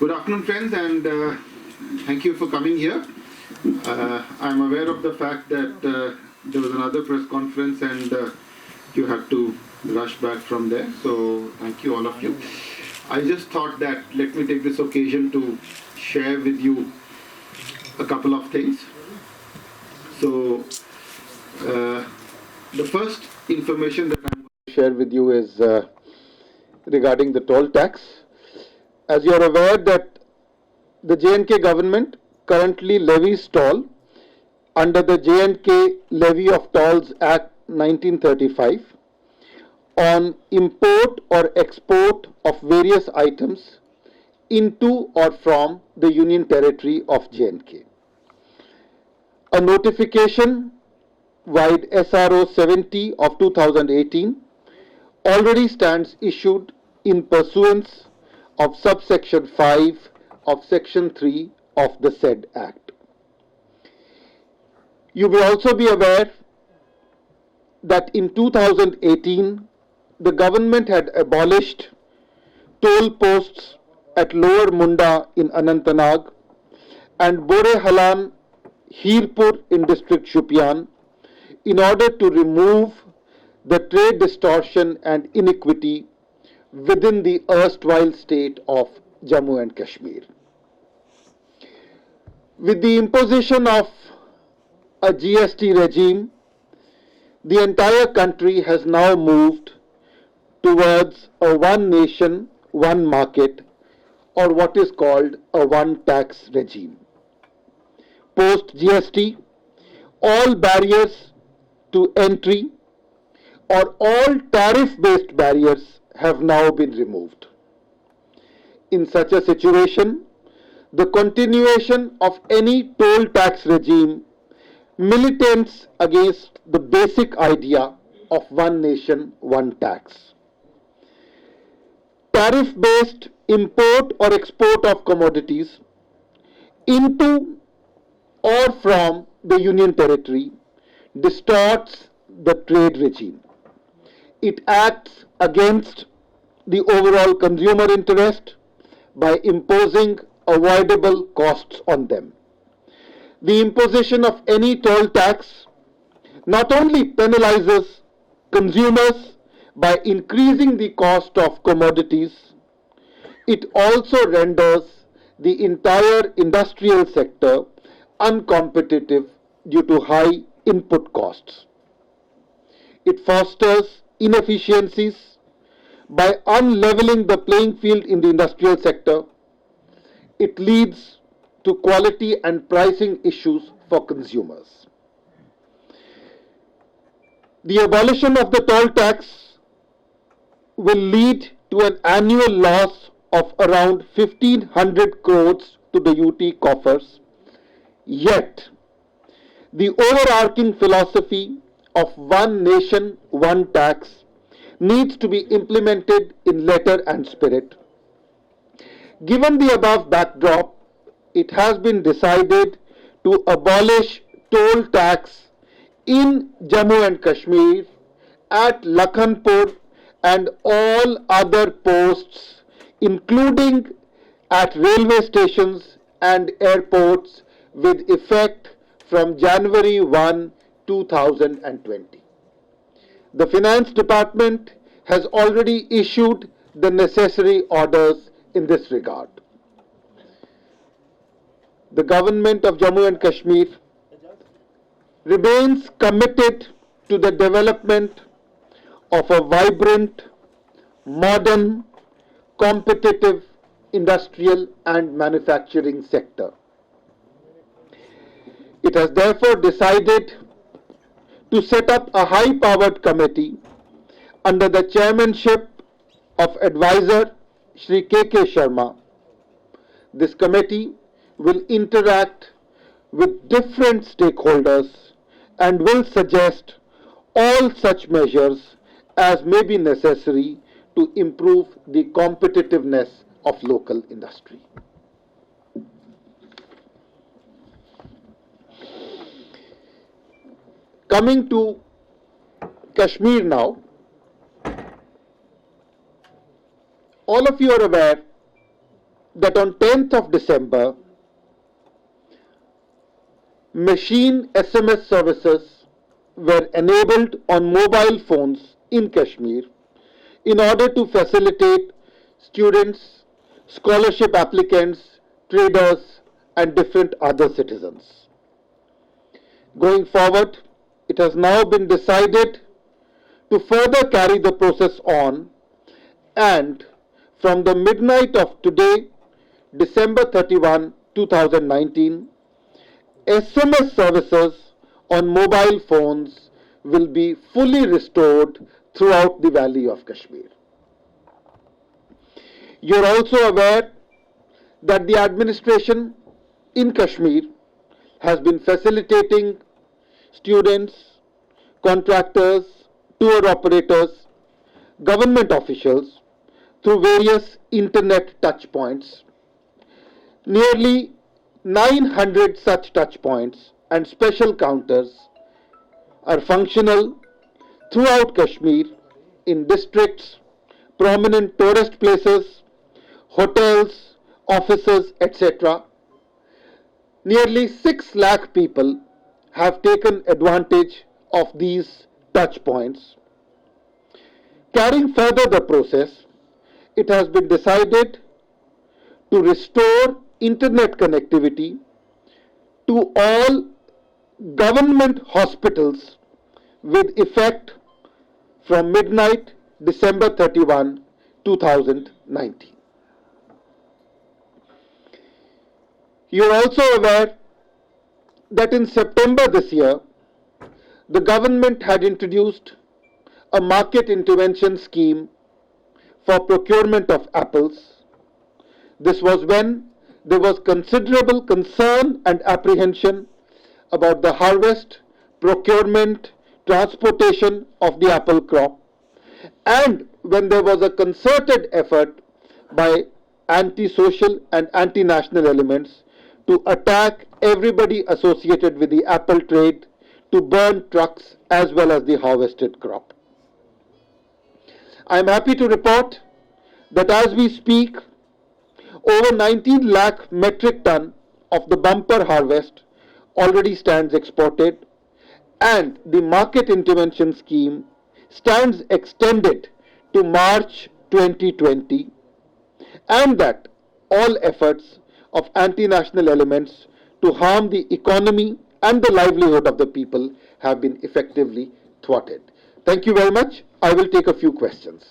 Good afternoon, friends, and thank you for coming here. I'm aware of the fact that there was another press conference and you had to rush back from there, so thank you, all of you. I just thought that let me take this occasion to share with you a couple of things. So, the first information that I'm going to share with you is regarding the toll tax. As you are aware that the J&K government currently levies toll under the J&K Levy of Tolls Act 1935 on import or export of various items into or from the Union Territory of J&K. A notification vide SRO 70 of 2018 already stands issued in pursuance of subsection 5 of section 3 of the said Act. You will also be aware that in 2018, the government had abolished toll posts at Lower Munda in Anantnag and Bore Halan, Hirpur in district Shupian in order to remove the trade distortion and iniquity within the erstwhile state of Jammu and Kashmir. With the imposition of a GST regime, the entire country has now moved towards a one nation, one market, or what is called a one tax regime. Post GST, all barriers to entry or all tariff-based barriers have now been removed. In such a situation, the continuation of any toll tax regime militates against the basic idea of one nation, one tax. Tariff-based import or export of commodities into or from the Union Territory distorts the trade regime. It acts against the overall consumer interest by imposing avoidable costs on them. The imposition of any toll tax not only penalizes consumers by increasing the cost of commodities, it also renders the entire industrial sector uncompetitive due to high input costs. It fosters inefficiencies by unleveling the playing field in the industrial sector. It leads to quality and pricing issues for consumers. The abolition of the toll tax will lead to an annual loss of around 1,500 crores to the UT coffers. Yet, the overarching philosophy of one nation, one tax needs to be implemented in letter and spirit. Given the above backdrop, it has been decided to abolish toll tax in Jammu and Kashmir at Lakhanpur and all other posts, including at railway stations and airports, with effect from January 1, 2020. The Finance Department has already issued the necessary orders in this regard. The government of Jammu and Kashmir remains committed to the development of a vibrant, modern, competitive industrial and manufacturing sector. It has therefore decided to set up a high-powered committee under the chairmanship of advisor Shri K.K. Sharma. This committee will interact with different stakeholders and will suggest all such measures as may be necessary to improve the competitiveness of local industry. Coming to Kashmir now, all of you are aware that on 10th of December, machine SMS services were enabled on mobile phones in Kashmir in order to facilitate students, scholarship applicants, traders, and different other citizens. Going forward, it has now been decided to further carry the process on, and from the midnight of today, December 31, 2019, SMS services on mobile phones will be fully restored throughout the Valley of Kashmir. You are also aware that the administration in Kashmir has been facilitating students, contractors, tour operators, government officials through various internet touch points. Nearly 900 such touch points and special counters are functional throughout Kashmir in districts, prominent tourist places, hotels, offices, etc. Nearly 6 lakh people have taken advantage of these touch points. Carrying further the process, it has been decided to restore internet connectivity to all government hospitals with effect from midnight December 31, 2019. You are also aware that in September this year, the government had introduced a market intervention scheme for procurement of apples. This was when there was considerable concern and apprehension about the harvest, procurement, transportation of the apple crop, and when there was a concerted effort by anti-social and anti-national elements to attack everybody associated with the apple trade, to burn trucks as well as the harvested crop. I am happy to report that as we speak, over 19 lakh metric ton of the bumper harvest already stands exported, and the market intervention scheme stands extended to March 2020, and that all efforts of anti-national elements to harm the economy and the livelihood of the people have been effectively thwarted. Thank you very much. I will take a few questions.